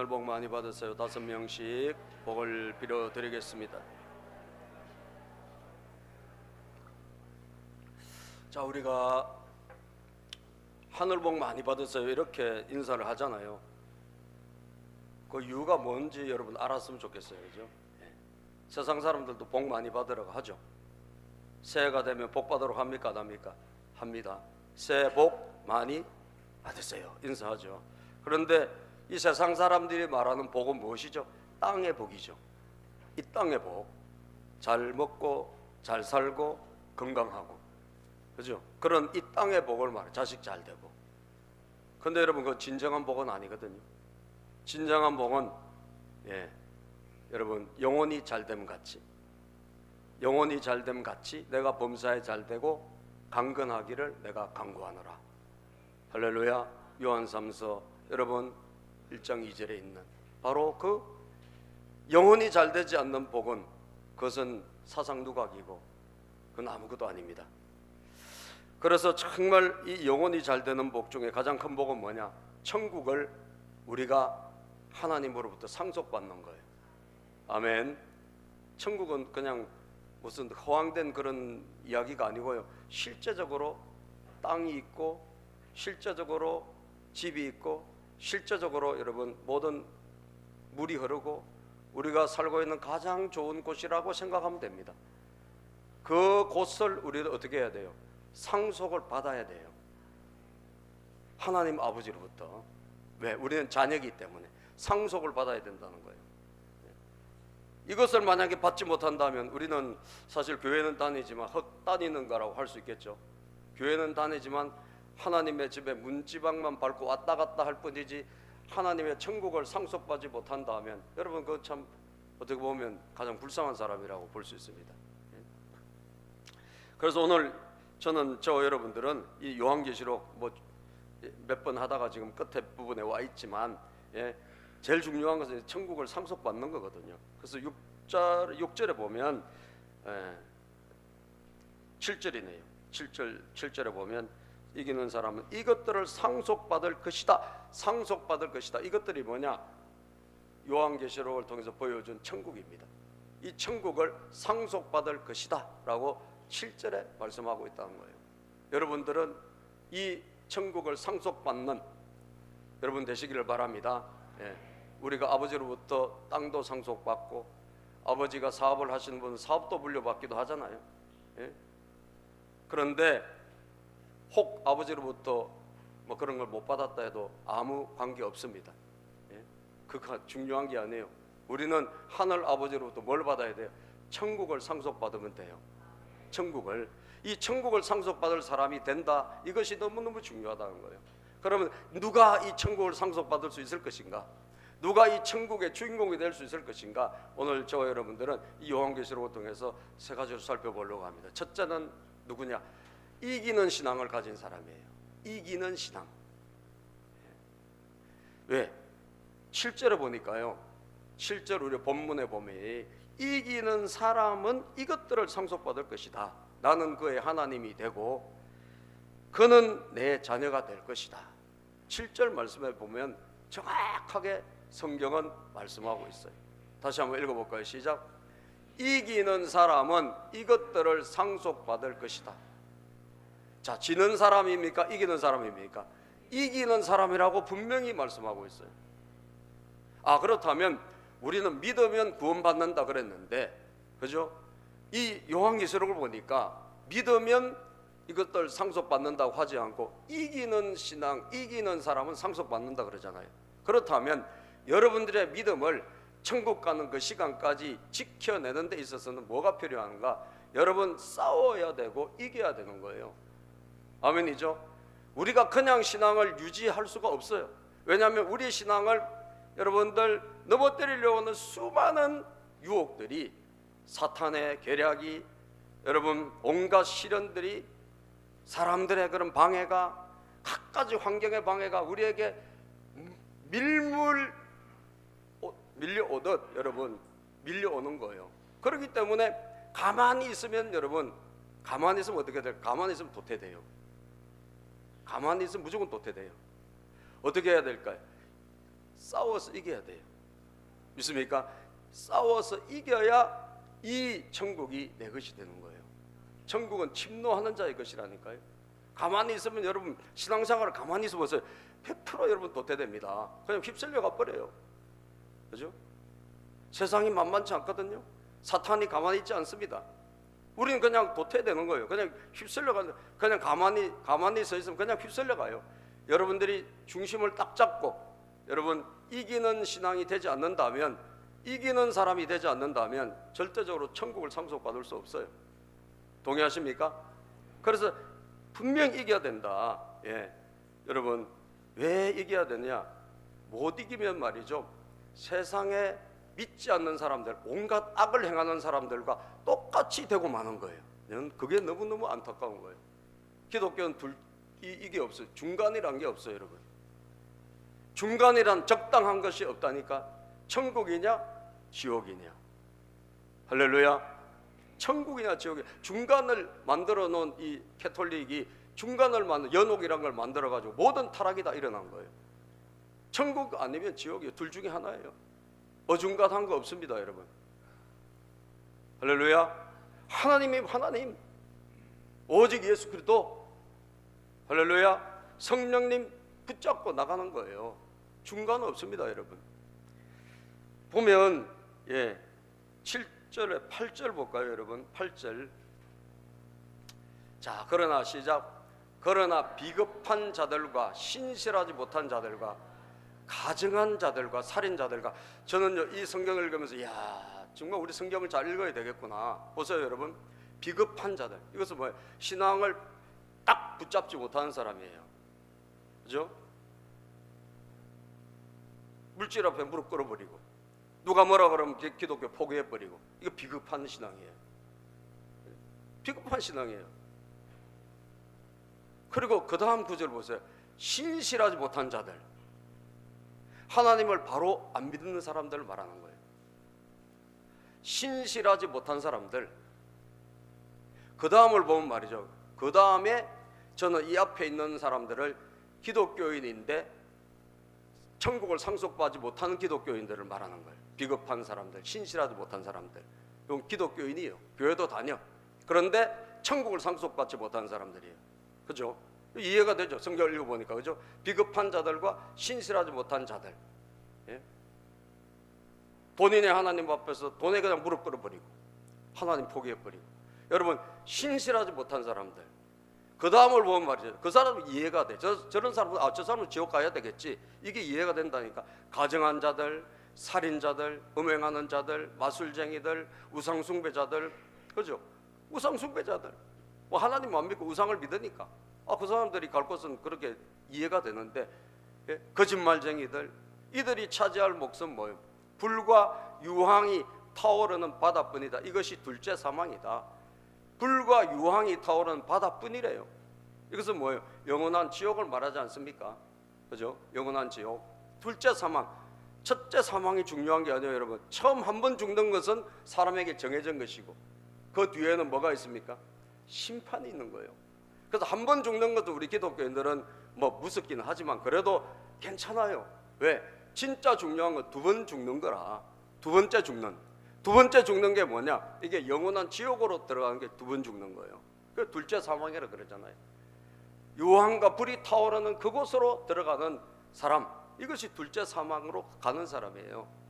하늘 복 많이 받으세요. 5명씩 복을 빌어드리겠습니다. 자, 우리가 하늘 복 많이 받으세요 이렇게 인사를 하잖아요. 그 이유가 뭔지 여러분 알았으면 좋겠어요. 그죠? 세상 사람들도 복 많이 받으라고 하죠. 새해가 되면 복 받으러 합니까? 안 합니까? 합니다. 새해 복 많이 받으세요 인사하죠. 그런데 이 세상 사람들이 말하는 복은 무엇이죠? 땅의 복이죠. 이 땅의 복, 잘 먹고 잘 살고 건강하고, 그죠? 그런 이 땅의 복을 말해. 자식 잘 되고. 근데 여러분, 그 진정한 복은 아니거든요. 진정한 복은 여러분, 영혼이 잘됨 같이, 영혼이 잘됨 같이 내가 범사에 잘 되고 강건하기를 내가 간구하노라. 할렐루야. 요한 3서 여러분 1장 2절에 있는 바로 그 영혼이 잘 되지 않는 복은, 그것은 사상누각이고 그건 아무것도 아닙니다. 그래서 정말 이 영혼이 잘 되는 복 중에 가장 큰 복은 뭐냐? 천국을 우리가 하나님으로부터 상속받는 거예요. 아멘. 천국은 그냥 무슨 허황된 그런 이야기가 아니고요, 실제적으로 땅이 있고 실제적으로 집이 있고 실제적으로 여러분 모든 물이 흐르고 우리가 살고 있는 가장 좋은 곳이라고 생각하면 됩니다. 그 곳을 우리는 어떻게 해야 돼요? 상속을 받아야 돼요. 하나님 아버지로부터. 왜? 우리는 자녀이기 때문에 상속을 받아야 된다는 거예요. 이것을 만약에 받지 못한다면 우리는 사실 교회는 다니지만 헛다니는 거라고 할 수 있겠죠. 교회는 다니지만 하나님의 집에 문지방만 밟고 왔다 갔다 할 뿐이지 하나님의 천국을 상속받지 못한다 하면 여러분, 그건 참 어떻게 보면 가장 불쌍한 사람이라고 볼 수 있습니다. 그래서 오늘 저는 여러분들은 이 요한계시록 몇 번 하다가 지금 끝에 부분에 와 있지만 제일 중요한 것은 천국을 상속받는 거거든요. 그래서 6절에 보면 7절이네요. 7절에 보면 이기는 사람은 이것들을 상속받을 것이다. 상속받을 것이다. 이것들이 뭐냐? 요한계시록을 통해서 보여준 천국입니다. 이 천국을 상속받을 것이다 라고 7절에 말씀하고 있다는 거예요. 여러분들은 이 천국을 상속받는 여러분 되시기를 바랍니다. 우리가 아버지로부터 땅도 상속받고 아버지가 사업을 하시는 분은 사업도 물려받기도 하잖아요. 그런데 혹 아버지로부터 그런 걸 못 받았다 해도 아무 관계 없습니다. 그가 중요한 게 아니에요. 우리는 하늘 아버지로부터 뭘 받아야 돼요? 천국을 상속받으면 돼요. 천국을. 이 천국을 상속받을 사람이 된다. 이것이 너무너무 중요하다는 거예요. 그러면 누가 이 천국을 상속받을 수 있을 것인가? 누가 이 천국의 주인공이 될 수 있을 것인가? 오늘 저와 여러분들은 이 요한계시록을 통해서 세 가지로 살펴보려고 합니다. 첫째는 누구냐? 이기는 신앙을 가진 사람이에요. 이기는 신앙. 왜? 7절에 보니까요, 7절 우리 본문에 보면 이기는 사람은 이것들을 상속받을 것이다. 나는 그의 하나님이 되고 그는 내 자녀가 될 것이다. 7절 말씀에 보면 정확하게 성경은 말씀하고 있어요. 다시 한번 읽어볼까요? 시작. 이기는 사람은 이것들을 상속받을 것이다. 자, 지는 사람입니까? 이기는 사람입니까? 이기는 사람이라고 분명히 말씀하고 있어요. 그렇다면 우리는 믿으면 구원받는다 그랬는데, 그죠? 이 요한계시록을 보니까 믿으면 이것들 상속받는다고 하지 않고 이기는 신앙, 이기는 사람은 상속받는다 그러잖아요. 그렇다면 여러분들의 믿음을 천국 가는 그 시간까지 지켜내는 데 있어서는 뭐가 필요한가? 여러분, 싸워야 되고 이겨야 되는 거예요. 아멘이죠? 우리가 그냥 신앙을 유지할 수가 없어요. 왜냐하면 우리 신앙을 여러분들 넘어뜨리려고 하는 수많은 유혹들이, 사탄의 계략이, 여러분 온갖 시련들이, 사람들의 그런 방해가, 갖가지 환경의 방해가 우리에게 밀려오듯 여러분 밀려오는 거예요. 그렇기 때문에 가만히 있으면 여러분, 가만히 있으면 어떻게 돼요? 가만히 있으면 도태돼요. 가만히 있으면 무조건 도태돼요. 어떻게 해야 될까요? 싸워서 이겨야 돼요. 믿습니까? 싸워서 이겨야 이 천국이 내 것이 되는 거예요. 천국은 침노하는 자의 것이라니까요. 가만히 있으면 여러분 신앙생활을 가만히 있어 보세요. 100% 여러분 도태됩니다. 그냥 휩쓸려 가버려요. 그죠? 세상이 만만치 않거든요. 사탄이 가만히 있지 않습니다. 우리는 그냥 도태되는 거예요. 그냥 휩쓸려 가는, 그냥 가만히 서 있으면 그냥 휩쓸려 가요. 여러분들이 중심을 딱 잡고 여러분 이기는 신앙이 되지 않는다면, 이기는 사람이 되지 않는다면 절대적으로 천국을 상속받을 수 없어요. 동의하십니까? 그래서 분명히 이겨야 된다. 예. 여러분 왜 이겨야 되냐? 못 이기면 말이죠, 세상에 믿지 않는 사람들, 온갖 악을 행하는 사람들과 똑같이 되고 마는 거예요. 그게 너무너무 안타까운 거예요. 기독교는 이게 없어요. 중간이란 게 없어요, 여러분. 중간이란 적당한 것이 없다니까. 천국이냐 지옥이냐. 할렐루야. 천국이냐 지옥이냐. 중간을 만들어 놓은 이 캐톨릭이 중간을 연옥이란 걸 만들어 가지고 모든 타락이 다 일어난 거예요. 천국 아니면 지옥이에요. 둘 중에 하나예요. 어중간한 거 없습니다, 여러분. 할렐루야. 하나님이 하나님, 오직 예수 그리스도. 할렐루야. 성령님 붙잡고 나가는 거예요. 중간은 없습니다, 여러분. 보면 7절에 8절 볼까요, 여러분? 8절. 자, 그러나 시작. 그러나 비겁한 자들과 신실하지 못한 자들과 가증한 자들과 살인자들과. 저는요 이 성경을 읽으면서 야, 정말 우리 성경을 잘 읽어야 되겠구나. 보세요, 여러분. 비겁한 자들, 이것은 뭐예요? 신앙을 딱 붙잡지 못하는 사람이에요. 그죠? 물질 앞에 무릎 꿇어버리고, 누가 뭐라 그러면 기독교 포기해버리고, 이거 비겁한 신앙이에요. 비겁한 신앙이에요. 그리고 그 다음 구절 보세요. 신실하지 못한 자들, 하나님을 바로 안 믿는 사람들을 말하는 거예요. 신실하지 못한 사람들. 그 다음을 보면 말이죠, 그 다음에 저는 이 앞에 있는 사람들을 기독교인인데 천국을 상속받지 못하는 기독교인들을 말하는 거예요. 비겁한 사람들, 신실하지 못한 사람들. 이건 기독교인이에요. 교회도 다녀. 그런데 천국을 상속받지 못한 사람들이에요. 그죠? 이해가 되죠? 성경을 읽어보니까. 그죠? 비겁한 자들과 신실하지 못한 자들. 예? 본인의 하나님 앞에서 돈에 그냥 무릎 꿇어버리고 하나님 포기해버리고. 여러분, 신실하지 못한 사람들, 그 다음을 보면 말이죠, 그 사람은 이해가 돼. 저런 사람은 저 사람은 지옥 가야 되겠지, 이게 이해가 된다니까. 가증한 자들, 살인자들, 음행하는 자들, 마술쟁이들, 우상숭배자들. 그죠? 우상숭배자들, 뭐 하나님 안 믿고 우상을 믿으니까 그 사람들이 갈 곳은 그렇게 이해가 되는데, 예? 거짓말쟁이들, 이들이 차지할 몫은 뭐예요? 불과 유황이 타오르는 바다뿐이다. 이것이 둘째 사망이다. 불과 유황이 타오르는 바다뿐이래요. 이것은 뭐예요? 영원한 지옥을 말하지 않습니까? 그죠? 영원한 지옥. 둘째 사망. 첫째 사망이 중요한 게 아니에요, 여러분. 처음 한 번 죽는 것은 사람에게 정해진 것이고, 그 뒤에는 뭐가 있습니까? 심판이 있는 거예요. 그래서 한 번 죽는 것도 우리 기독교인들은 뭐 무섭기는 하지만 그래도 괜찮아요. 왜? 진짜 중요한 건 두 번 죽는 거라. 두 번째 죽는 게 뭐냐? 이게 영원한 지옥으로 들어가는 게 두 번 죽는 거예요. 그 둘째 사망이라 그러잖아요. 유황과 불이 타오르는 그곳으로 들어가는 사람, 이것이 둘째 사망으로 가는 사람이에요.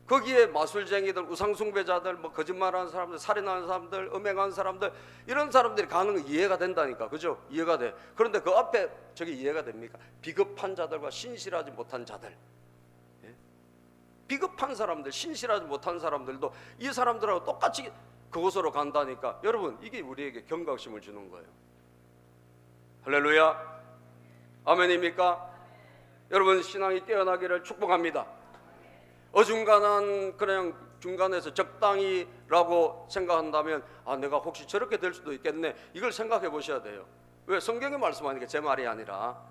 거기에 마술쟁이들, 우상숭배자들, 뭐 거짓말하는 사람들, 살인하는 사람들, 음행하는 사람들, 이런 사람들이 가는 거 이해가 된다니까. 그죠? 이해가 돼. 그런데 그 앞에 저게 이해가 됩니까? 비겁한 자들과 신실하지 못한 자들. 예? 비겁한 사람들, 신실하지 못한 사람들도 이 사람들하고 똑같이 그곳으로 간다니까. 여러분, 이게 우리에게 경각심을 주는 거예요. 할렐루야. 아멘입니까? 여러분, 신앙이 깨어나기를 축복합니다. 어중간한 그냥 중간에서 적당히라고 생각한다면 내가 혹시 저렇게 될 수도 있겠네, 이걸 생각해 보셔야 돼요. 왜? 성경이 말씀하니까 제 말이 아니라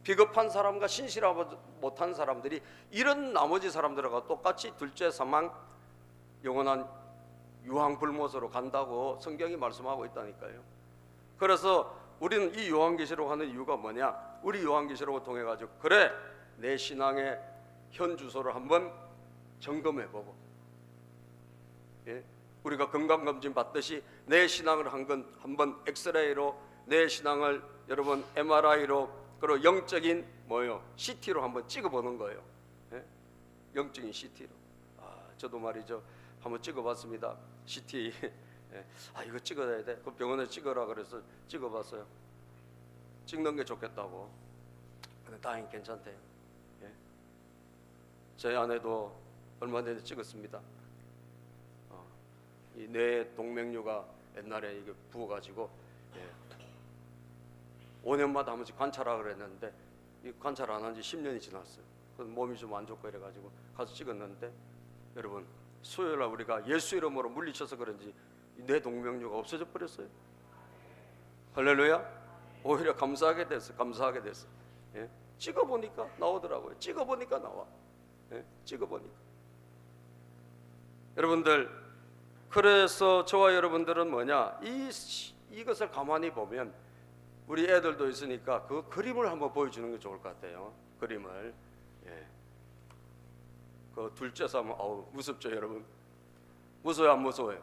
비겁한 사람과 신실하지 못한 사람들이 이런 나머지 사람들과 똑같이 둘째 사망, 영원한 유황불못으로 간다고 성경이 말씀하고 있다니까요. 그래서 우리는 이 요한계시록 하는 이유가 뭐냐? 우리 요한계시록을 통해 가지고 그래, 내 신앙의 현 주소를 한번 점검해보고, 예? 우리가 건강검진 받듯이 내 신앙을 한번 엑스레이로, 내 신앙을 여러분 MRI로, 그리고 영적인 CT로 한번 찍어보는 거예요. 예? 영적인 CT로. 저도 말이죠, 한번 찍어봤습니다. CT. 예. 이거 찍어야 돼. 그 병원에 찍어라 그래서 찍어봤어요. 찍는 게 좋겠다고. 근데 다행히 괜찮대요. 예. 저희 아내도 얼마 전에 찍었습니다. 이 뇌 동맥류가 옛날에 이게 부어가지고 5년마다 한 번씩 관찰하라 그랬는데 이 관찰 안 한 지 10년이 지났어요. 그래서 몸이 좀 안 좋고 이래가지고 가서 찍었는데, 여러분 수요일날 우리가 예수 이름으로 물리쳐서 그런지 뇌 동맥류가 없어져 버렸어요. 할렐루야. 오히려 감사하게 됐어. 예? 찍어보니까 나오더라고요. 찍어보니까 나와. 예? 찍어보니까. 여러분들, 그래서 저와 여러분들은 이것을 가만히 보면, 우리 애들도 있으니까 그 그림을 한번 보여주는 게 좋을 것 같아요. 그림을. 예. 그 둘째 사람 무섭죠 여러분? 무서워요 안 무서워요?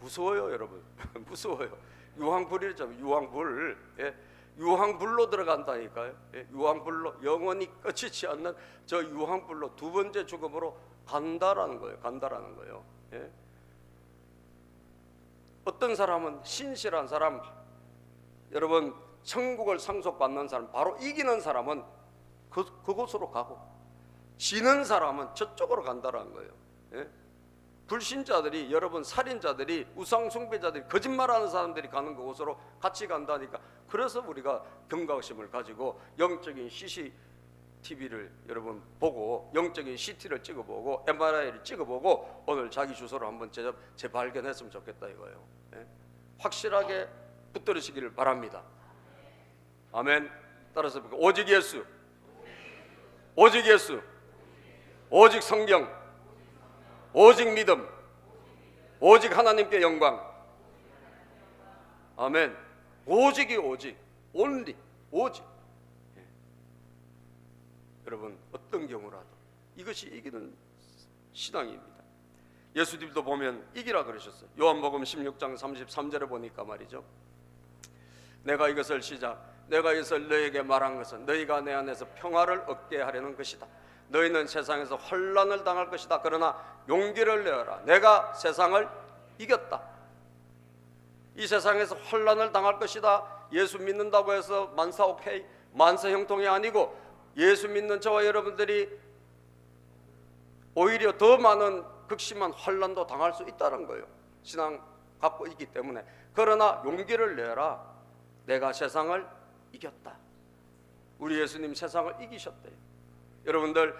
무서워요 여러분. 무서워요. 유황불이잖아요. 유황불. 예. 유황불로 들어간다니까요. 예. 유황불로, 영원히 꺼지지 않는 저 유황불로 두 번째 죽음으로 간다라는 거예요. 예. 어떤 사람은 신실한 사람, 여러분 천국을 상속받는 사람, 바로 이기는 사람은 그곳으로 가고, 지는 사람은 저쪽으로 간다라는 거예요. 예? 불신자들이, 여러분 살인자들이, 우상숭배자들이, 거짓말하는 사람들이 가는 그곳으로 같이 간다니까. 그래서 우리가 경각심을 가지고 영적인 CCTV를 여러분 보고, 영적인 CT를 찍어보고, MRI를 찍어보고, 오늘 자기 주소를 한번 재발견했으면 좋겠다 이거예요. 예? 확실하게 붙들으시기를 바랍니다. 아멘. 따라서 오직 예수, 오직 예수, 오직 성경, 오직 믿음, 오직 하나님께 영광. 아멘. 오직이 오직, only, 오직. 예. 여러분 어떤 경우라도 이것이 이기는 신앙입니다. 예수님도 보면 이기라 그러셨어요. 요한복음 16장 33절에 보니까 말이죠, 내가 이것을 너에게 말한 것은 너희가 내 안에서 평화를 얻게 하려는 것이다. 너희는 세상에서 환난을 당할 것이다. 그러나 용기를 내어라. 내가 세상을 이겼다. 이 세상에서 환난을 당할 것이다. 예수 믿는다고 해서 만사 오케이, 만사 형통이 아니고, 예수 믿는 저와 여러분들이 오히려 더 많은 극심한 환난도 당할 수 있다는 거예요. 신앙 갖고 있기 때문에. 그러나 용기를 내라. 내가 세상을 이겼다. 우리 예수님 세상을 이기셨대요. 여러분들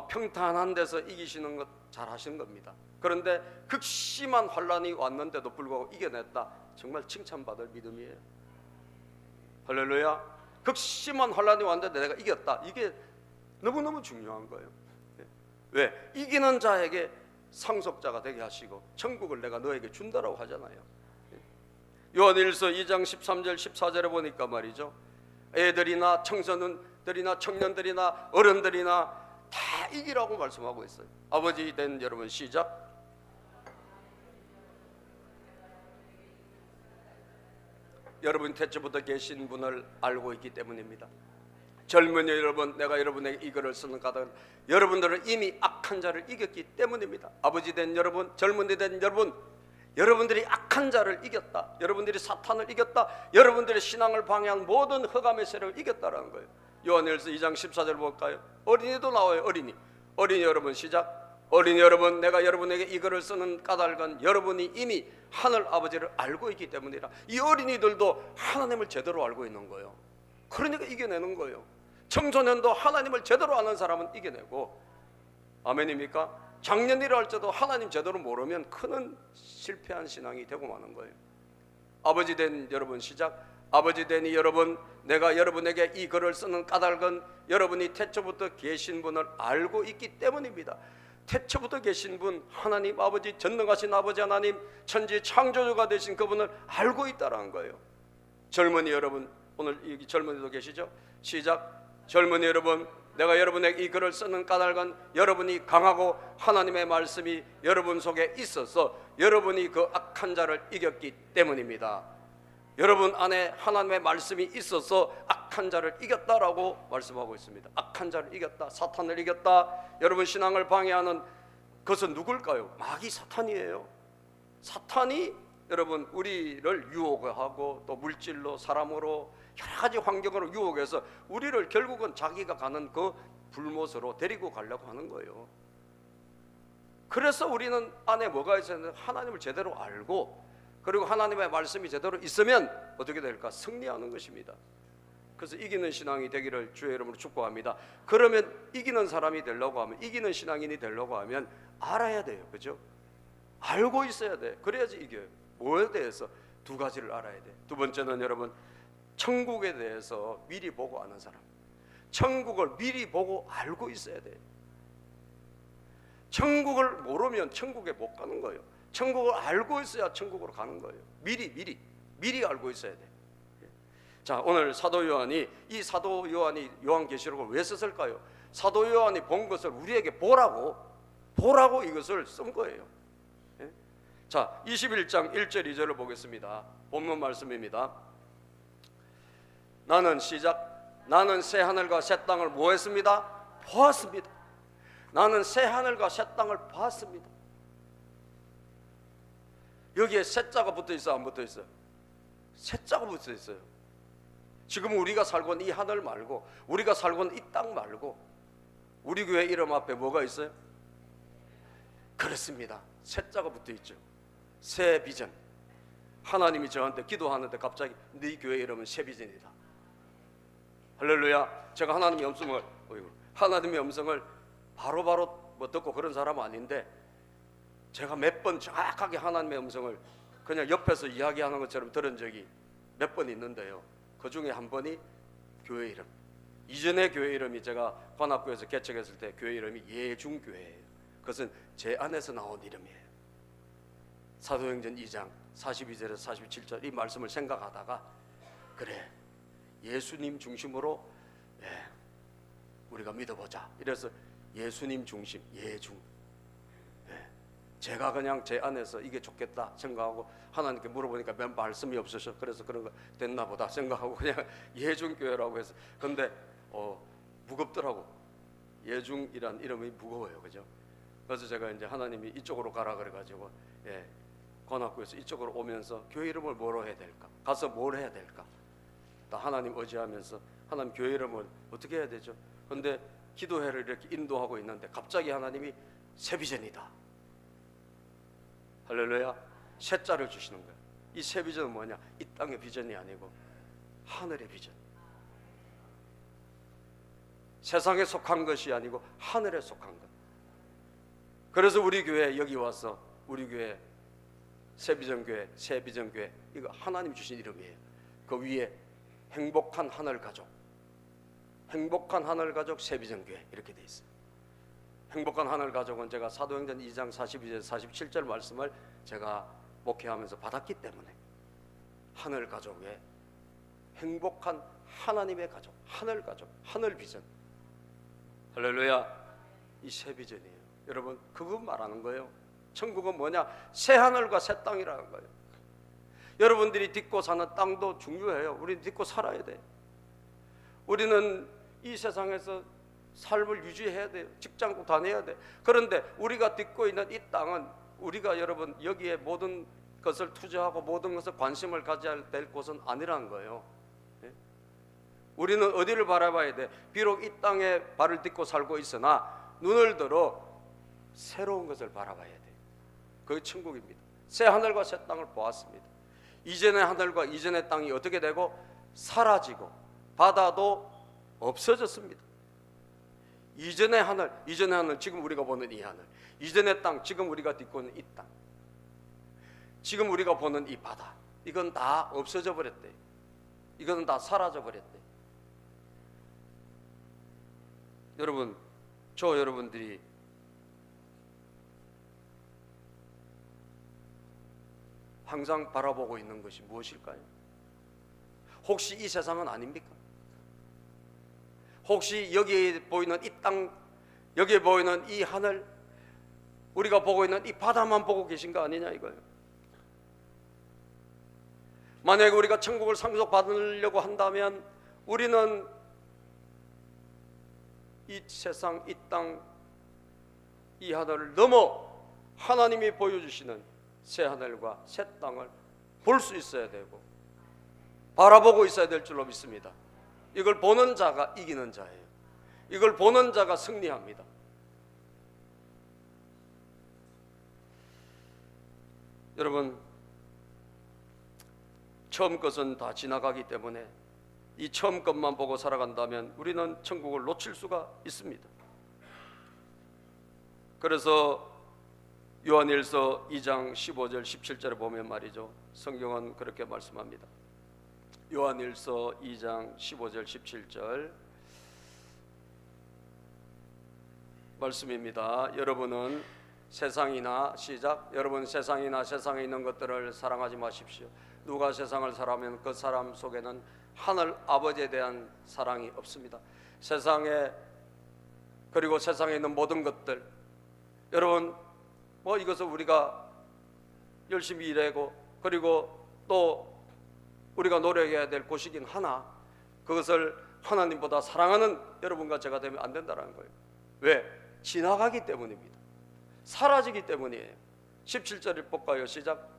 평탄한 데서 이기시는 것 잘하신 겁니다. 그런데 극심한 환난이 왔는데도 불구하고 이겨냈다. 정말 칭찬받을 믿음이에요. 할렐루야. 극심한 환난이 왔는데 내가 이겼다. 이게 너무너무 중요한 거예요. 왜? 이기는 자에게 상속자가 되게 하시고 천국을 내가 너에게 준다라고 하잖아요. 요한일서 2장 13절 14절에 보니까 말이죠, 애들이나 청소년들이나 청년들이나 어른들이나 다 이기라고 말씀하고 있어요. 아버지 된 여러분 시작. 여러분 태초부터 계신 분을 알고 있기 때문입니다. 젊은이 여러분, 내가 여러분에게 이 글을 쓰는 까닭은 여러분들은 이미 악한 자를 이겼기 때문입니다. 아버지 된 여러분, 젊은이 된 여러분, 여러분들이 악한 자를 이겼다. 여러분들이 사탄을 이겼다. 여러분들의 신앙을 방해한 모든 흑암의 세력을 이겼다라는 거예요. 요한일서 2장 14절 볼까요? 어린이도 나와요. 어린이 여러분 시작. 어린이 여러분, 내가 여러분에게 이 글을 쓰는 까닭은 여러분이 이미 하늘 아버지를 알고 있기 때문이라. 이 어린이들도 하나님을 제대로 알고 있는 거예요. 그러니까 이겨내는 거예요. 청소년도 하나님을 제대로 아는 사람은 이겨내고, 아멘입니까? 작년이라 할지라도 하나님 제대로 모르면 큰 실패한 신앙이 되고 마는 거예요. 아버지 된 여러분 시작. 아버지 된 여러분, 내가 여러분에게 이 글을 쓰는 까닭은 여러분이 태초부터 계신 분을 알고 있기 때문입니다. 태초부터 계신 분, 하나님 아버지, 전능하신 아버지 하나님, 천지 창조주가 되신 그분을 알고 있다라는 거예요. 젊은이 여러분, 오늘 여기 젊은이도 계시죠? 시작. 젊은이 여러분, 내가 여러분에게 이 글을 쓰는 까닭은 여러분이 강하고 하나님의 말씀이 여러분 속에 있어서 여러분이 그 악한 자를 이겼기 때문입니다. 여러분 안에 하나님의 말씀이 있어서 악한 자를 이겼다라고 말씀하고 있습니다. 악한 자를 이겼다, 사탄을 이겼다. 여러분 신앙을 방해하는 그것은 누굴까요? 마귀 사탄이에요. 사탄이 여러분 우리를 유혹하고 또 물질로 사람으로 여러 가지 환경으로 유혹해서 우리를 결국은 자기가 가는 그 불못으로 데리고 가려고 하는 거예요. 그래서 우리는 안에 뭐가 있어야 하나님을 제대로 알고 그리고 하나님의 말씀이 제대로 있으면 어떻게 될까? 승리하는 것입니다. 그래서 이기는 신앙이 되기를 주의 이름으로 축복합니다. 그러면 이기는 사람이 되려고 하면, 이기는 신앙인이 되려고 하면 알아야 돼요. 그죠? 알고 있어야 돼. 그래야지 이겨요. 뭐에 대해서? 두 가지를 알아야 돼. 두 번째는 여러분, 천국에 대해서 미리 보고 아는 사람. 천국을 미리 보고 알고 있어야 돼. 천국을 모르면 천국에 못 가는 거예요. 천국을 알고 있어야 천국으로 가는 거예요. 미리 알고 있어야 돼. 자, 오늘 사도 요한이, 이 사도 요한이 요한계시록을 왜 썼을까요? 사도 요한이 본 것을 우리에게 보라고 이것을 쓴 거예요. 자, 21장 1절 2절을 보겠습니다. 본문 말씀입니다. 나는 새 하늘과 새 땅을 뭐 했습니다? 보았습니다. 나는 새 하늘과 새 땅을 보았습니다. 여기에 새자가 붙어 있어, 안 붙어 있어요? 새자가 붙어 있어요. 지금 우리가 살고 있는 이 하늘 말고, 우리가 살고 있는 이 땅 말고, 우리 교회 이름 앞에 뭐가 있어요? 그렇습니다. 새자가 붙어 있죠. 새 비전. 하나님이 저한테 기도하는데 갑자기 네 교회 이름은 새 비전이다. 할렐루야. 제가 하나님의 음성을 바로바로 뭐 듣고 그런 사람은 아닌데, 제가 몇 번 정확하게 하나님의 음성을 그냥 옆에서 이야기하는 것처럼 들은 적이 몇 번 있는데요, 그 중에 한 번이 교회 이름. 이전에 교회 이름이 제가 관악구에서 개척했을 때 교회 이름이 예중교회예요. 그것은 제 안에서 나온 이름이에요. 사도행전 2장 42절에서 47절 이 말씀을 생각하다가, 그래, 예수님 중심으로 우리가 믿어보자. 이래서 예수님 중심, 예중. 제가 그냥 제 안에서 이게 좋겠다 생각하고 하나님께 물어보니까 몇 말씀이 없으셔. 그래서 그런 거 됐나 보다 생각하고 그냥 예중교회라고 해서. 근데 무겁더라고. 예중이란 이름이 무거워요. 그죠? 그래서 제가 이제 하나님이 이쪽으로 가라 그래가지고 관악구에서 이쪽으로 오면서 교회 이름을 뭐로 해야 될까? 가서 뭘 해야 될까? 다 하나님 의지하면서 하나님 교회 이름을 어떻게 해야 되죠? 근데 기도회를 이렇게 인도하고 있는데 갑자기 하나님이 새 비전이다. 할렐루야. 새자를 주시는 거예요. 이 새 비전은 뭐냐? 이 땅의 비전이 아니고 하늘의 비전. 세상에 속한 것이 아니고 하늘에 속한 것. 그래서 우리 교회 여기 와서 우리 교회 새비전교회, 새비전교회, 이거 하나님 주신 이름이에요. 그 위에 행복한 하늘 가족, 행복한 하늘 가족 새비전교회 이렇게 돼 있어요. 행복한 하늘 가족은 제가 사도행전 2장 42절 47절 말씀을 제가 목회하면서 받았기 때문에 하늘 가족의 행복한 하나님의 가족, 하늘 가족, 하늘 비전. 할렐루야. 이 새 비전이에요. 여러분, 그거 말하는 거예요. 천국은 뭐냐? 새 하늘과 새 땅이라는 거예요. 여러분들이 딛고 사는 땅도 중요해요. 우리는 딛고 살아야 돼. 우리는 이 세상에서 삶을 유지해야 돼요. 직장도 다녀야 돼. 그런데 우리가 딛고 있는 이 땅은 우리가 여러분 여기에 모든 것을 투자하고 모든 것을 관심을 가져야 될 곳은 아니라는 거예요. 우리는 어디를 바라봐야 돼? 비록 이 땅에 발을 딛고 살고 있으나 눈을 들어 새로운 것을 바라봐야 돼. 그게 천국입니다. 새 하늘과 새 땅을 보았습니다. 이전의 하늘과 이전의 땅이 어떻게 되고 사라지고 바다도 없어졌습니다. 이전의 하늘 지금 우리가 보는 이 하늘, 이전의 땅 지금 우리가 딛고 있는 이 땅, 지금 우리가 보는 이 바다, 이건 다 없어져 버렸대. 이건 다 사라져 버렸대. 여러분, 여러분들이 항상 바라보고 있는 것이 무엇일까요? 혹시 이 세상은 아닙니까? 혹시 여기에 보이는 이 땅, 여기에 보이는 이 하늘, 우리가 보고 있는 이 바다만 보고 계신 거 아니냐 이거예요. 만약에 우리가 천국을 상속받으려고 한다면 우리는 이 세상, 이 땅, 이 하늘을 넘어 하나님이 보여주시는 새 하늘과 새 땅을 볼 수 있어야 되고 바라보고 있어야 될 줄로 믿습니다. 이걸 보는 자가 이기는 자예요. 이걸 보는 자가 승리합니다. 여러분, 처음 것은 다 지나가기 때문에 이 처음 것만 보고 살아간다면 우리는 천국을 놓칠 수가 있습니다. 그래서 요한일서 2장 15절 17절에 보면 말이죠, 성경은 그렇게 말씀합니다. 요한일서 2장 15절 17절 말씀입니다. 여러분은 세상이나 시작, 여러분 세상이나 세상에 있는 것들을 사랑하지 마십시오. 누가 세상을 사랑하면 그 사람 속에는 하늘 아버지에 대한 사랑이 없습니다. 세상에, 그리고 세상에 있는 모든 것들, 여러분 뭐 이것을 우리가 열심히 일하고 그리고 또 우리가 노력해야 될 곳이긴 하나 그것을 하나님보다 사랑하는 여러분과 제가 되면 안 된다는 거예요. 왜? 지나가기 때문입니다. 사라지기 때문이에요. 17절을 볼까요? 시작.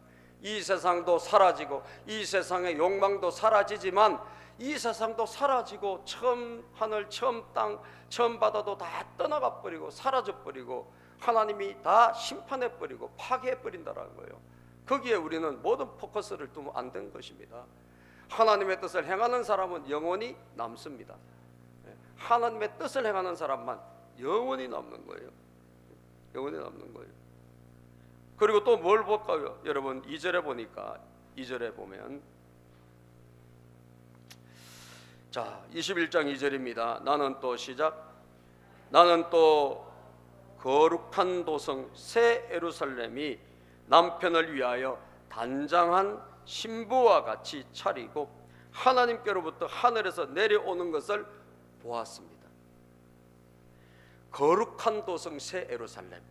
이 세상도 사라지고 이 세상의 욕망도 사라지지만 이 세상도 사라지고 처음 하늘, 처음 땅, 처음 바다도 다 떠나가 버리고 사라져 버리고 하나님이 다 심판해 버리고 파괴해 버린다라는 거예요. 거기에 우리는 모든 포커스를 두면 안 되는 것입니다. 하나님의 뜻을 행하는 사람은 영원히 남습니다. 하나님의 뜻을 행하는 사람만 영원히 남는 거예요. 영원히 남는 거예요. 그리고 또 뭘 볼까요? 여러분 2절에 보니까 2절에 보면 자 21장 2절입니다. 나는 또 시작. 나는 또 거룩한 도성 새 예루살렘이 남편을 위하여 단장한 신부와 같이 차리고 하나님께로부터 하늘에서 내려오는 것을 보았습니다. 거룩한 도성 새 예루살렘.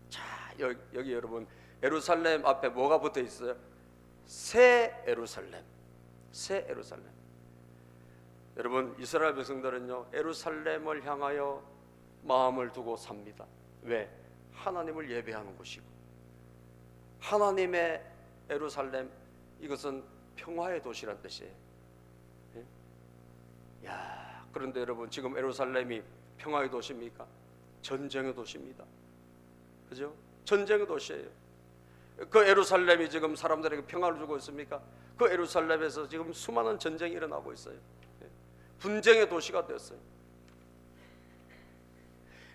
자 여기 여러분 예루살렘 앞에 뭐가 붙어 있어요? 새 예루살렘. 새 예루살렘. 여러분 이스라엘 백성들은요 예루살렘을 향하여 마음을 두고 삽니다. 왜? 하나님을 예배하는 곳이고 하나님의 예루살렘, 이것은 평화의 도시란 뜻이에요. 예? 야, 그런데 여러분 지금 예루살렘이 평화의 도시입니까? 전쟁의 도시입니다. 그죠? 전쟁의 도시예요. 그 예루살렘이 지금 사람들에게 평화를 주고 있습니까? 그 예루살렘에서 지금 수많은 전쟁이 일어나고 있어요. 예? 분쟁의 도시가 되었어요.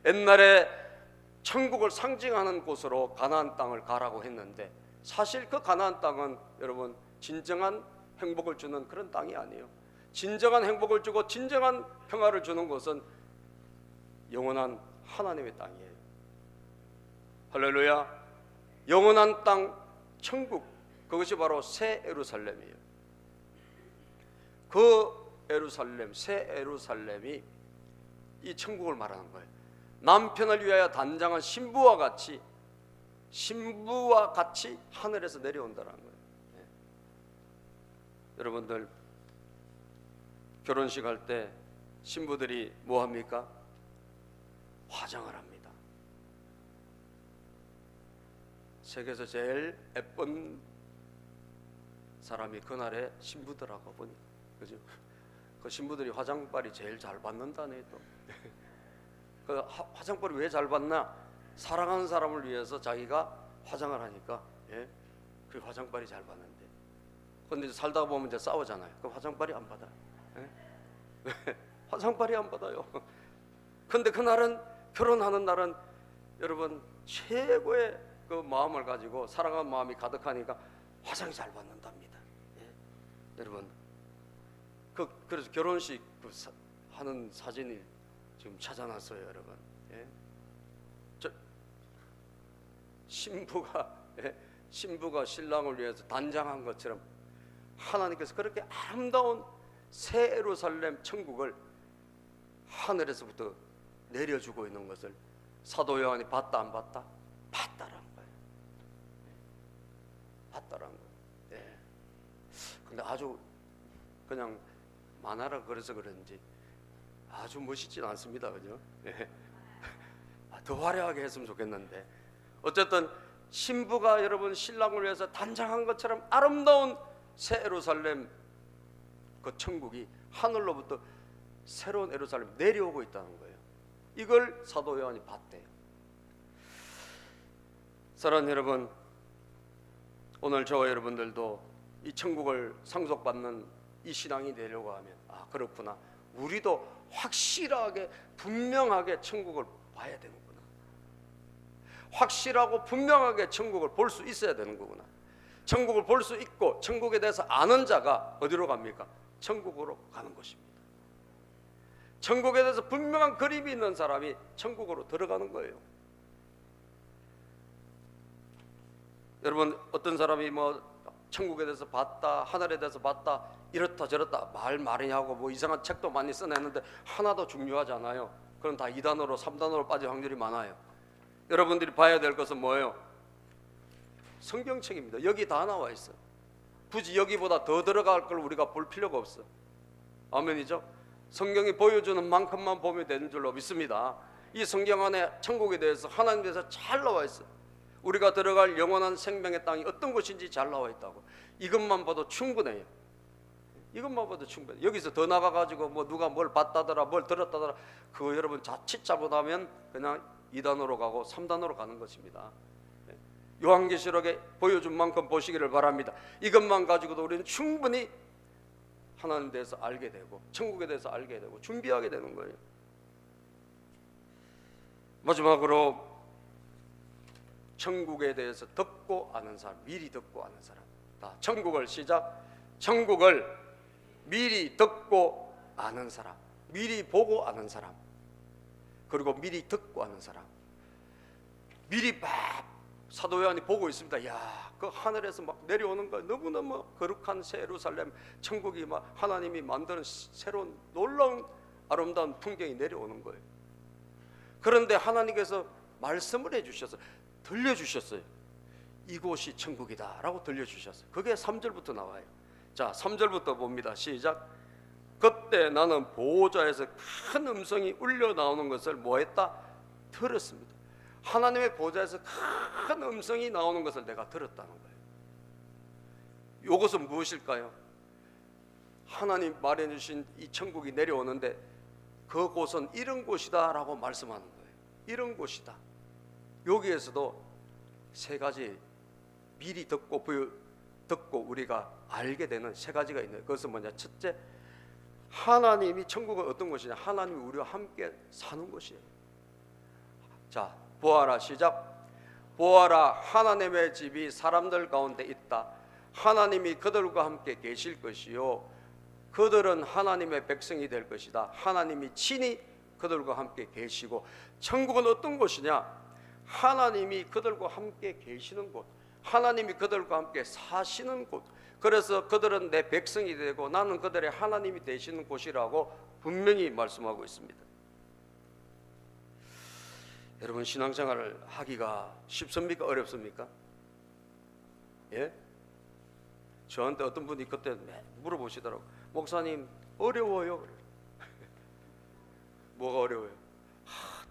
옛날에 천국을 상징하는 곳으로 가나안 땅을 가라고 했는데 사실 그 가나안 땅은 여러분 진정한 행복을 주는 그런 땅이 아니에요. 진정한 행복을 주고 진정한 평화를 주는 곳은 영원한 하나님의 땅이에요. 할렐루야. 영원한 땅 천국, 그것이 바로 새 예루살렘이에요. 그 예루살렘, 새 예루살렘이 이 천국을 말하는 거예요. 남편을 위하여 단장한 신부와 같이 하늘에서 내려온다는 거예요. 네. 여러분들 결혼식 할 때 신부들이 뭐 합니까? 화장을 합니다. 세계에서 제일 예쁜 사람이 그날의 신부더라고 보니, 그죠? 그 신부들이 화장빨이 제일 잘 받는다네 또. 그 화장빨이 왜 잘 받나? 사랑하는 사람을 위해서 자기가 화장을 하니까, 예? 그 화장빨이 잘 받는데. 그런데 살다 보면 이제 싸우잖아요. 그 화장빨이 안 받아요. 예? 화장빨이 안 받아요. 근데 그날은, 결혼하는 날은 여러분 최고의 그 마음을 가지고 사랑하는 마음이 가득하니까 화장이 잘 받는답니다. 예? 여러분 그래서 결혼식 하는 사진이 지금 찾아놨어요, 여러분. 예? 신부가 신랑을 위해서 단장한 것처럼 하나님께서 그렇게 아름다운 새 예루살렘 천국을 하늘에서부터 내려주고 있는 것을 사도 요한이 봤다 안 봤다? 봤다라는 거예요. 봤다라는 거예요. 예. 근데 아주 그냥 만화라 그래서 그런지 아주 멋있진 않습니다, 그죠? 예. 더 화려하게 했으면 좋겠는데, 어쨌든 신부가 여러분 신랑을 위해서 단장한 것처럼 아름다운 새 예루살렘, 그 천국이 하늘로부터 새로운 예루살렘 내려오고 있다는 거예요. 이걸 사도 요한이 봤대요. 사랑하는 여러분, 오늘 저와 여러분들도 이 천국을 상속받는 이 신앙이 되려고 하면, 아 그렇구나, 우리도 확실하게 분명하게 천국을 봐야 되는구나, 확실하고 분명하게 천국을 볼 수 있어야 되는 거구나. 천국을 볼 수 있고 천국에 대해서 아는 자가 어디로 갑니까? 천국으로 가는 것입니다. 천국에 대해서 분명한 그림이 있는 사람이 천국으로 들어가는 거예요. 여러분, 어떤 사람이 뭐 천국에 대해서 봤다, 하늘에 대해서 봤다, 이렇다 저렇다 말 많이 하고 뭐 이상한 책도 많이 써냈는데 하나도 중요하지 않아요. 그럼 다 2단으로 3단으로 빠질 확률이 많아요. 여러분들이 봐야 될 것은 뭐예요? 성경책입니다. 여기 다 나와 있어. 굳이 여기보다 더 들어갈 걸 우리가 볼 필요가 없어. 아멘이죠? 성경이 보여주는 만큼만 보면 되는 줄로 믿습니다. 이 성경 안에 천국에 대해서, 하나님에 대해서 잘 나와 있어. 우리가 들어갈 영원한 생명의 땅이 어떤 곳인지 잘 나와 있다고. 이것만 봐도 충분해요. 이것만 봐도 충분해. 여기서 더 나가가지고 뭐 누가 뭘 봤다더라, 뭘 들었다더라, 그거 여러분 자칫 잘못하면 그냥 2단으로 가고 3단으로 가는 것입니다. 요한계시록에 보여준 만큼 보시기를 바랍니다. 이것만 가지고도 우리는 충분히 하나님에 대해서 알게 되고 천국에 대해서 알게 되고 준비하게 되는 거예요. 마지막으로 천국에 대해서 듣고 아는 사람, 미리 듣고 아는 사람. 다 천국을 시작. 천국을 미리 듣고 아는 사람, 미리 보고 아는 사람, 그리고 미리 듣고 아는 사람. 미리 막 사도 요한이 보고 있습니다. 야, 그 하늘에서 막 내려오는 거 너무너무 거룩한 새 예루살렘 천국이 막 하나님이 만드는 새로운 놀라운 아름다운 풍경이 내려오는 거예요. 그런데 하나님께서 말씀을 해주셔서 들려주셨어요. 이곳이 천국이다 라고 들려주셨어요. 그게 3절부터 나와요. 자, 3절부터 봅니다. 시작. 그때 나는 보호자에서 큰 음성이 울려 나오는 것을 뭐했다? 들었습니다. 하나님의 보호자에서 큰 음성이 나오는 것을 내가 들었다는 거예요. 이것은 무엇일까요? 하나님 마련해 주신 이 천국이 내려오는데 그곳은 이런 곳이다 라고 말씀하는 거예요. 이런 곳이다. 여기에서도 세 가지 미리 듣고 우리가 알게 되는 세 가지가 있는. 그것은 뭐냐? 첫째, 하나님이, 천국은 어떤 곳이냐? 하나님이 우리와 함께 사는 곳이에요. 자, 보아라, 시작. 보아라, 하나님의 집이 사람들 가운데 있다. 하나님이 그들과 함께 계실 것이요, 그들은 하나님의 백성이 될 것이다. 하나님이 친히 그들과 함께 계시고. 천국은 어떤 곳이냐? 하나님이 그들과 함께 계시는 곳, 하나님이 그들과 함께 사시는 곳. 그래서 그들은 내 백성이 되고 나는 그들의 하나님이 되시는 곳이라고 분명히 말씀하고 있습니다. 여러분, 신앙생활을 하기가 쉽습니까? 어렵습니까? 예? 저한테 어떤 분이 그때 물어보시더라고요. 목사님, 어려워요. 뭐가 어려워요?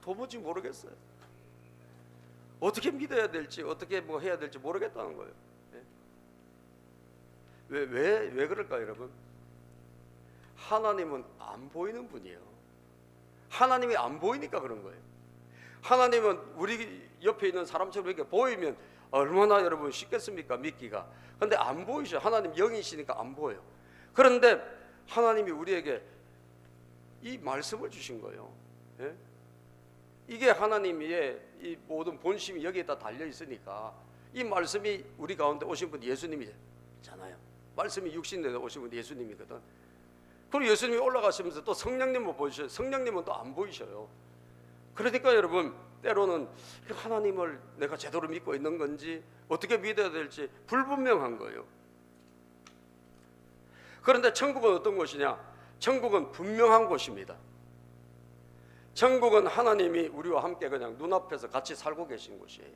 도무지 모르겠어요. 어떻게 믿어야 될지, 어떻게 뭐 해야 될지 모르겠다는 거예요. 예? 왜 그럴까요, 여러분? 하나님은 안 보이는 분이에요. 하나님이 안 보이니까 그런 거예요. 하나님은 우리 옆에 있는 사람처럼 이렇게 보이면 얼마나 여러분 쉽겠습니까? 믿기가. 그런데 안 보이죠. 하나님 영이시니까 안 보여요. 그런데 하나님이 우리에게 이 말씀을 주신 거예요. 예? 이게 하나님의 이 모든 본심이 여기에다 달려 있으니까, 이 말씀이 우리 가운데 오신 분 예수님이잖아요. 말씀이 육신에 오신 분 예수님이거든. 그리고 예수님이 올라가시면서 또 성령님을 보이셔요. 성령님은 또 안 보이셔요. 그러니까 여러분, 때로는 하나님을 내가 제대로 믿고 있는 건지 어떻게 믿어야 될지 불분명한 거예요. 그런데 천국은 어떤 곳이냐? 천국은 분명한 곳입니다. 천국은 하나님이 우리와 함께 그냥 눈앞에서 같이 살고 계신 곳이에요.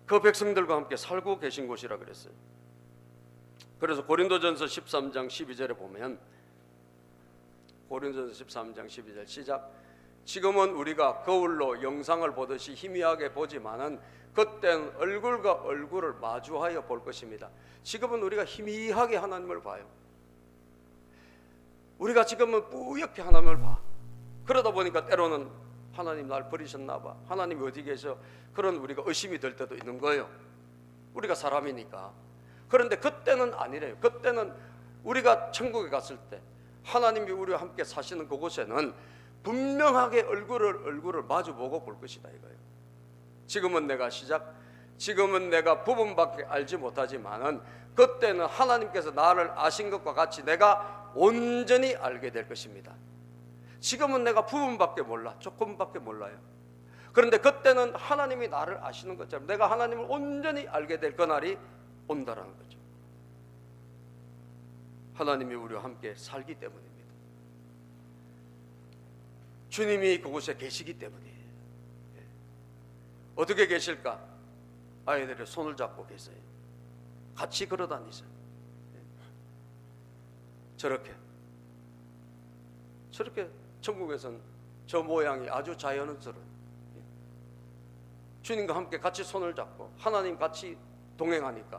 그 백성들과 함께 살고 계신 곳이라 그랬어요. 그래서 고린도전서 13장 12절에 보면, 고린도전서 13장 12절 시작. 지금은 우리가 거울로 영상을 보듯이 희미하게 보지만은 그때는 얼굴과 얼굴을 마주하여 볼 것입니다. 지금은 우리가 희미하게 하나님을 봐요. 우리가 지금은 뿌옇게 하나님을 봐. 그러다 보니까 때로는 하나님 날 버리셨나 봐, 하나님 어디 계셔, 그런 우리가 의심이 들 때도 있는 거예요. 우리가 사람이니까. 그런데 그때는 아니래요. 그때는 우리가 천국에 갔을 때 하나님이 우리와 함께 사시는 그곳에는 분명하게 얼굴을 마주보고 볼 것이다 이거예요. 지금은 내가 부분밖에 알지 못하지만은 그때는 하나님께서 나를 아신 것과 같이 내가 온전히 알게 될 것입니다. 지금은 내가 부분밖에 몰라, 조금밖에 몰라요. 그런데 그때는 하나님이 나를 아시는 것처럼 내가 하나님을 온전히 알게 될 그날이 온다라는 거죠. 하나님이 우리와 함께 살기 때문입니다. 주님이 그곳에 계시기 때문이에요. 어떻게 계실까? 아이들의 손을 잡고 계세요. 같이 걸어 다니세요. 저렇게 천국에서는 저 모양이 아주 자연스러워요. 주님과 함께 같이 손을 잡고 하나님 같이 동행하니까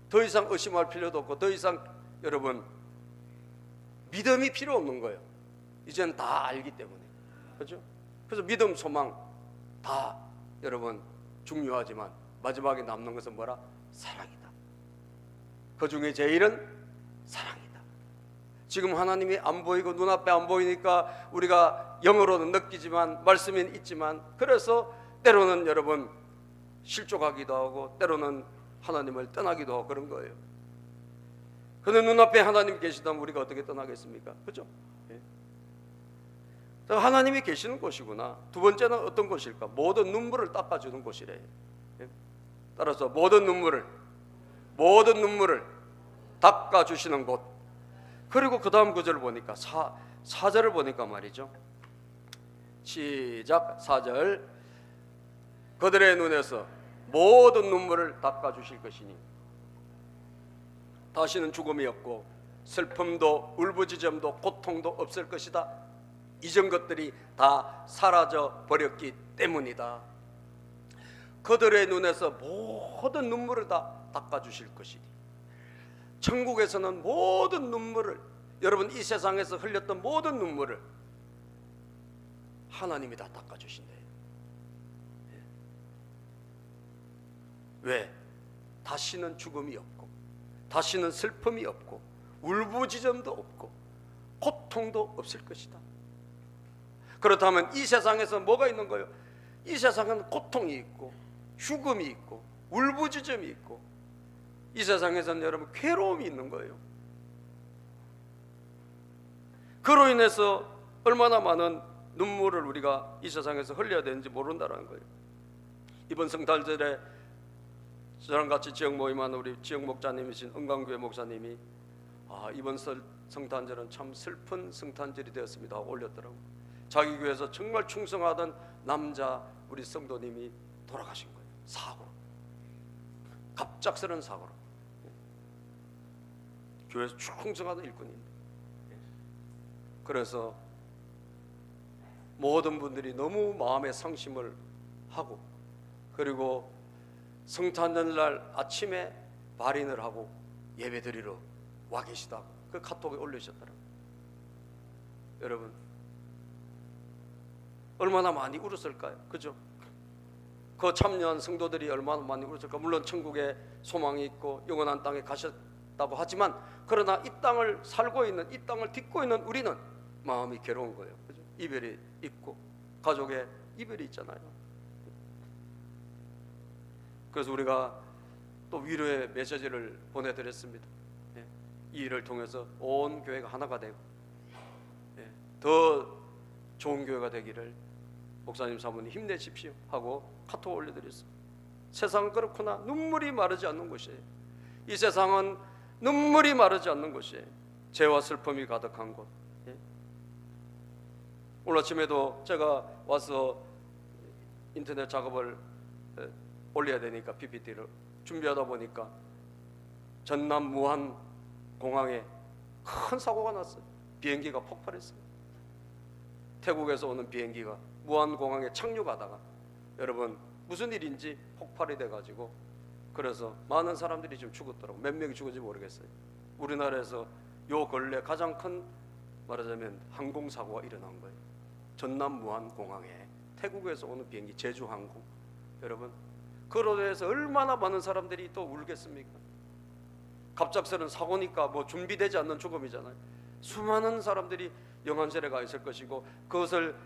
더 이상 의심할 필요도 없고 더 이상 여러분 믿음이 필요 없는 거예요. 이제는 다 알기 때문에. 그렇죠? 그래서 믿음, 소망 다 여러분 중요하지만 마지막에 남는 것은 뭐라? 사랑이다. 그 중에 제일은 사랑이다. 지금 하나님이 안 보이고 눈앞에 안 보이니까 우리가 영어로는 느끼지만 말씀이 있지만, 그래서 때로는 여러분 실족하기도 하고 때로는 하나님을 떠나기도 하고 그런 거예요. 그런데 눈앞에 하나님 계시다면 우리가 어떻게 떠나겠습니까? 그렇죠? 하나님이 계시는 곳이구나. 두 번째는 어떤 곳일까? 모든 눈물을 닦아주는 곳이래요. 따라서 모든 눈물을 닦아주시는 곳. 그리고 그 다음 구절을 보니까 4절을 보니까 말이죠. 시작. 4절. 그들의 눈에서 모든 눈물을 닦아주실 것이니 다시는 죽음이 없고 슬픔도 울부짖음도 고통도 없을 것이다. 이전 것들이 다 사라져 버렸기 때문이다. 그들의 눈에서 모든 눈물을 다 닦아주실 것이니, 천국에서는 모든 눈물을, 여러분 이 세상에서 흘렸던 모든 눈물을 하나님이 다 닦아주신대요. 왜? 다시는 죽음이 없고 다시는 슬픔이 없고 울부짖음도 없고 고통도 없을 것이다. 그렇다면 이 세상에서 뭐가 있는 거예요? 이 세상에는 고통이 있고 죽음이 있고 울부짖음이 있고, 이 세상에서는 여러분 괴로움이 있는 거예요. 그로 인해서 얼마나 많은 눈물을 우리가 이 세상에서 흘려야 되는지 모른다는 거예요. 이번 성탄절에 저랑 같이 지역 모임하는 우리 지역 목자님이신 은광교회 목사님이 이번 성탄절은 참 슬픈 성탄절이 되었습니다 하고 올렸더라고요. 자기 교회에서 정말 충성하던 남자 우리 성도님이 돌아가신 거예요. 사고로, 갑작스런 사고로. 교회에서 충성하던 일꾼인데. 그래서 모든 분들이 너무 마음에 상심을 하고, 그리고 성탄절날 아침에 발인을 하고 예배드리러 와 계시다고 그 카톡에 올리셨더라고요. 여러분 얼마나 많이 울었을까요? 그죠? 그 참여한 성도들이 얼마나 많이 울었을까? 물론 천국에 소망이 있고 영원한 땅에 가셨다고 하지만, 그러나 이 땅을 살고 있는, 이 땅을 딛고 있는 우리는 마음이 괴로운 거예요. 그죠? 이별이 있고 가족의 이별이 있잖아요. 그래서 우리가 또 위로의 메시지를 보내드렸습니다. 이 일을 통해서 온 교회가 하나가 되고 더 좋은 교회가 되기를 목사님 사모님 힘내십시오 하고 카톡 올려드렸습니다. 세상은 그렇구나. 눈물이 마르지 않는 곳이에요. 이 세상은 눈물이 마르지 않는 곳이에요. 죄와 슬픔이 가득한 곳. 오늘 아침에도 제가 와서 인터넷 작업을 올려야 되니까 PPT를 준비하다 보니까 전남 무안 공항에 큰 사고가 났어요. 비행기가 폭발했어요. 태국에서 오는 비행기가 무안 공항에 착륙하다가 여러분 무슨 일인지 폭발이 돼가지고 그래서 많은 사람들이 지금 죽었더라고. 몇 명이 죽은지 모르겠어요. 우리나라에서 요 근래 가장 큰 말하자면 항공사고가 일어난 거예요. 전남 무안 공항에 태국에서 오는 비행기 제주항공. 여러분 그로 인해서 얼마나 많은 사람들이 또 울겠습니까? 갑작스러운 사고니까 뭐 준비되지 않는 죽음이잖아요. 수많은 사람들이 영안실에 가 있을 것이고 그것을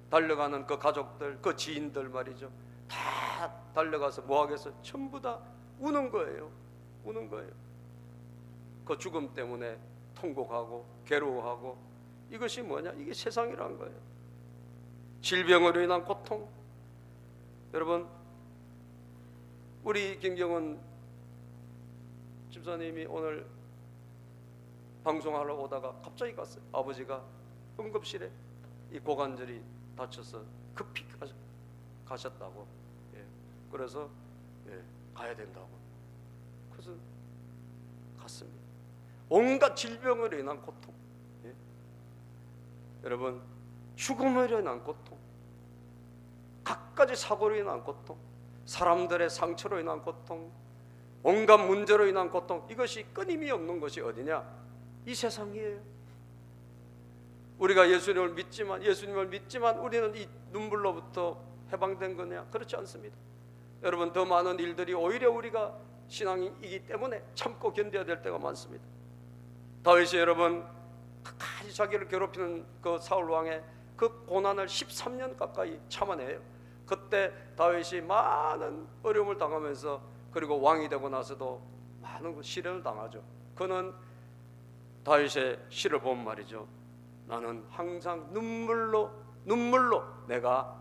달려가는 그 가족들, 그 지인들 말이죠. 다 달려가서 뭐 하겠어요? 전부 다 우는 거예요. 우는 거예요. 그 죽음 때문에 통곡하고 괴로워하고 이것이 뭐냐? 이게 세상이란 거예요. 질병으로 인한 고통. 여러분 우리 김경은 집사님이 오늘 방송하러 오다가 갑자기 갔어요. 아버지가 응급실에 이 고관절이 다쳐서 급히 가셨다고. 그래서 가야 된다고. 그래서 갔습니다. 온갖 질병으로 인한 고통, 여러분 죽음으로 인한 고통, 갖가지 사고로 인한 고통, 사람들의 상처로 인한 고통, 온갖 문제로 인한 고통, 이것이 끊임이 없는 것이 어디냐? 이 세상이에요. 우리가 예수님을 믿지만 우리는 이 눈물로부터 해방된 거냐? 그렇지 않습니다. 여러분 더 많은 일들이 오히려 우리가 신앙이기 때문에 참고 견뎌야 될 때가 많습니다. 다윗이 여러분 끝까지 자기를 괴롭히는 그 사울 왕의 그 고난을 13년 가까이 참아내요. 그때 다윗이 많은 어려움을 당하면서 그리고 왕이 되고 나서도 많은 시련을 당하죠. 그는 다윗의 시를 보면 말이죠. 나는 항상 눈물로 내가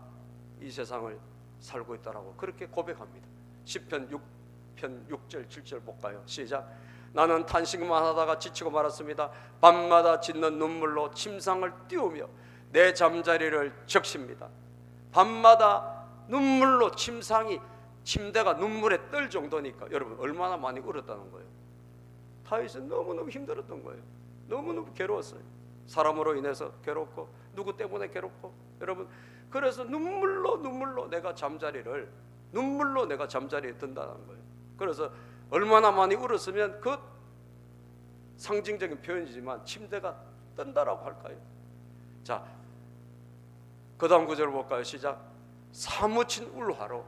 이 세상을 살고 있다라고 그렇게 고백합니다. 시편 6편 6절 7절 볼까요? 시작. 나는 탄식만 하다가 지치고 말았습니다. 밤마다 짓는 눈물로 침상을 띄우며 내 잠자리를 적십니다. 밤마다 눈물로 침대가 눈물에 뜰 정도니까 여러분 얼마나 많이 울었다는 거예요. 다윗은 너무너무 힘들었던 거예요. 너무너무 괴로웠어요. 사람으로 인해서 괴롭고 누구 때문에 괴롭고 여러분 그래서 눈물로 내가 잠자리에 든다는 거예요. 그래서 얼마나 많이 울었으면 그 상징적인 표현이지만 침대가 뜬다라고 할까요? 자, 그 다음 구절을 볼까요? 시작. 사무친 울화로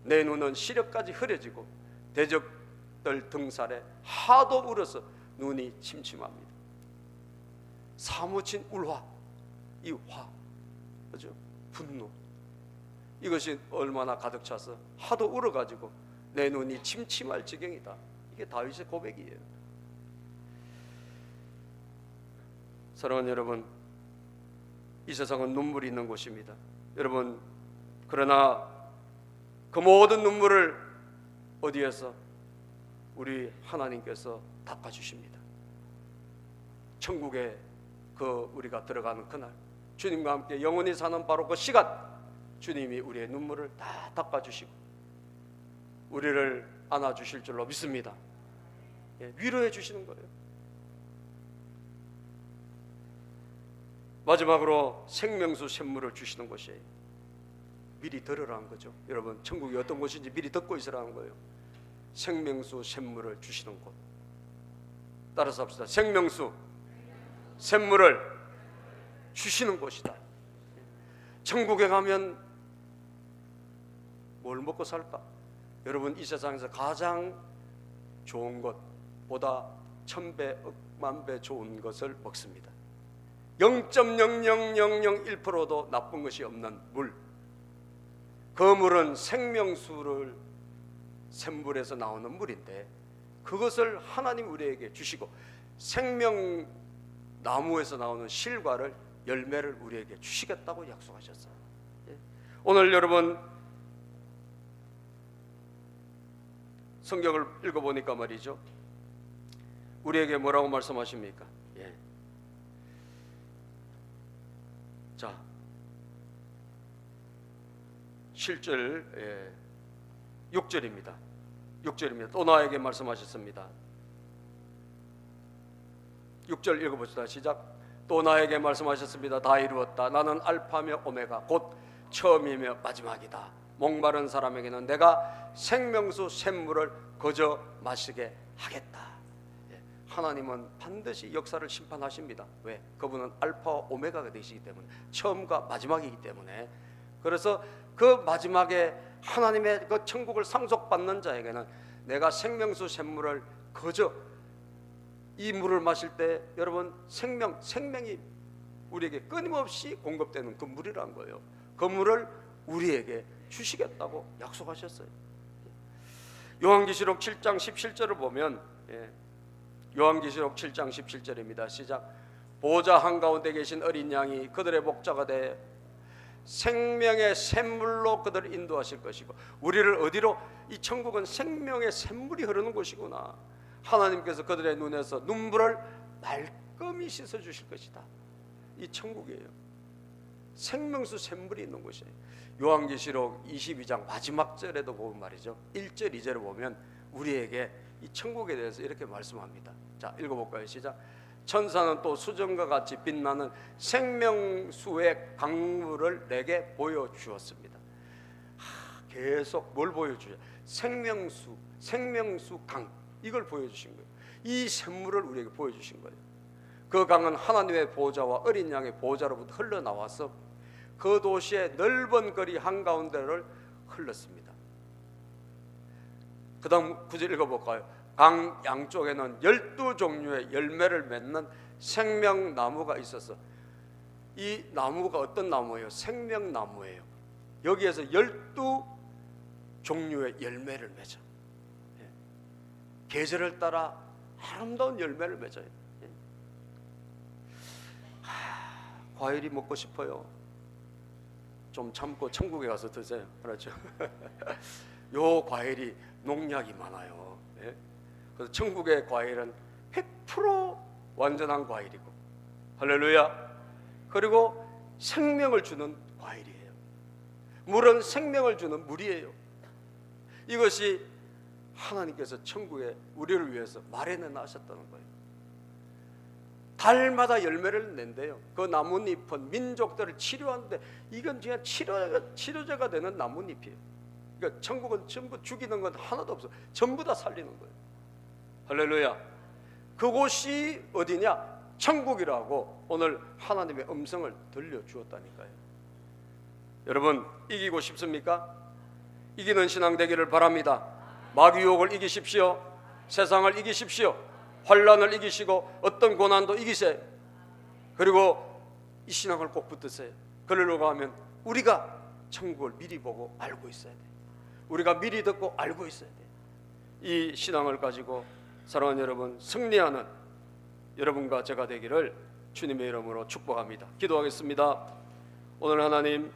내 눈은 시력까지 흐려지고 대적들 등살에 하도 울어서 눈이 침침합니다. 사무친 울화, 이 화, 그죠? 분노, 이것이 얼마나 가득 차서 하도 울어가지고 내 눈이 침침할 지경이다. 이게 다윗의 고백이에요. 사랑하는 여러분, 이 세상은 눈물이 있는 곳입니다. 여러분, 그러나 그 모든 눈물을 어디에서? 우리 하나님께서 닦아주십니다. 천국에 우리가 들어가는 그날 주님과 함께 영원히 사는 바로 그 시간 주님이 우리의 눈물을 다 닦아주시고 우리를 안아주실 줄로 믿습니다. 위로해 주시는 거예요. 마지막으로 생명수 샘물을 주시는 것이에요. 미리 들으라는 거죠. 여러분 천국이 어떤 곳인지 미리 듣고 있으라는 거예요. 생명수 샘물을 주시는 곳. 따라서 합시다. 생명수 샘물을 주시는 곳이다. 천국에 가면 뭘 먹고 살까? 여러분 이 세상에서 가장 좋은 것보다 1000배, 억만 배 좋은 것을 먹습니다. 0.00001%도 나쁜 것이 없는 물. 그 물은 생명수를 샘물에서 나오는 물인데 그것을 하나님 우리에게 주시고 생명나무에서 나오는 실과를 열매를 우리에게 주시겠다고 약속하셨어요. 오늘 여러분 성경을 읽어보니까 말이죠, 우리에게 뭐라고 말씀하십니까? 자, 7절 6절입니다. 6절입니다. 또 나에게 말씀하셨습니다. 6절 읽어봅시다. 시작. 또 나에게 말씀하셨습니다. 다 이루었다. 나는 알파며 오메가 곧 처음이며 마지막이다. 목마른 사람에게는 내가 생명수 샘물을 거저 마시게 하겠다. 하나님은 반드시 역사를 심판하십니다. 왜? 그분은 알파와 오메가가 되시기 때문에, 처음과 마지막이기 때문에. 그래서 그 마지막에 하나님의 그 천국을 상속받는 자에게는 내가 생명수 샘물을 거저, 이 물을 마실 때 여러분 생명이 우리에게 끊임없이 공급되는 그 물이란 거예요. 그 물을 우리에게 주시겠다고 약속하셨어요. 요한계시록 7장 17절을 보면, 요한계시록 7장 17절입니다. 시작. 보좌 한가운데 계신 어린 양이 그들의 목자가 돼 생명의 샘물로 그들을 인도하실 것이고, 우리를 어디로? 이 천국은 생명의 샘물이 흐르는 곳이구나. 하나님께서 그들의 눈에서 눈물을 말끔히 씻어 주실 것이다. 이 천국이에요. 생명수 샘물이 있는 곳이에요. 요한계시록 22장 마지막 절에도 보면 말이죠, 1절 2절을 보면 우리에게 이 천국에 대해서 이렇게 말씀합니다. 자, 읽어볼까요? 시작. 천사는 또 수정과 같이 빛나는 생명수의 강물을 내게 보여주었습니다. 계속 뭘 보여주죠? 생명수 강, 이걸 보여주신 거예요. 이 샘물을 우리에게 보여주신 거예요. 그 강은 하나님의 보좌와 어린 양의 보좌로부터 흘러나와서 그 도시의 넓은 거리 한가운데를 흘렀습니다. 그 다음 9절 읽어볼까요? 강 양쪽에는 12종류의 열매를 맺는 생명나무가 있어서, 이 나무가 어떤 나무예요? 생명나무예요. 여기에서 12종류의 열매를 맺어. 계절을 따라 아름다운 열매를 맺어요. 과일이 먹고 싶어요. 좀 참고 천국에 가서 드세요. 그렇죠? 요 과일이 농약이 많아요. 그래서 천국의 과일은 100% 완전한 과일이고, 할렐루야. 그리고 생명을 주는 과일이에요. 물은 생명을 주는 물이에요. 이것이 하나님께서 천국에 우리를 위해서 마련해 놔셨다는 거예요. 달마다 열매를 낸대요. 그 나뭇잎은 민족들을 치료하는데, 이건 그냥 치료제가 되는 나뭇잎이에요. 그러니까 천국은 전부 죽이는 건 하나도 없어. 전부 다 살리는 거예요. 할렐루야. 그곳이 어디냐? 천국이라고 오늘 하나님의 음성을 들려주었다니까요. 여러분, 이기고 싶습니까? 이기는 신앙 되기를 바랍니다. 마귀 유혹을 이기십시오. 세상을 이기십시오. 환난을 이기시고 어떤 고난도 이기세요. 그리고 이 신앙을 꼭 붙드세요. 그러려고 하면 우리가 천국을 미리 보고 알고 있어야 돼요. 우리가 미리 듣고 알고 있어야 돼요. 이 신앙을 가지고 사랑하는 여러분, 승리하는 여러분과 제가 되기를 주님의 이름으로 축복합니다. 기도하겠습니다. 오늘 하나님,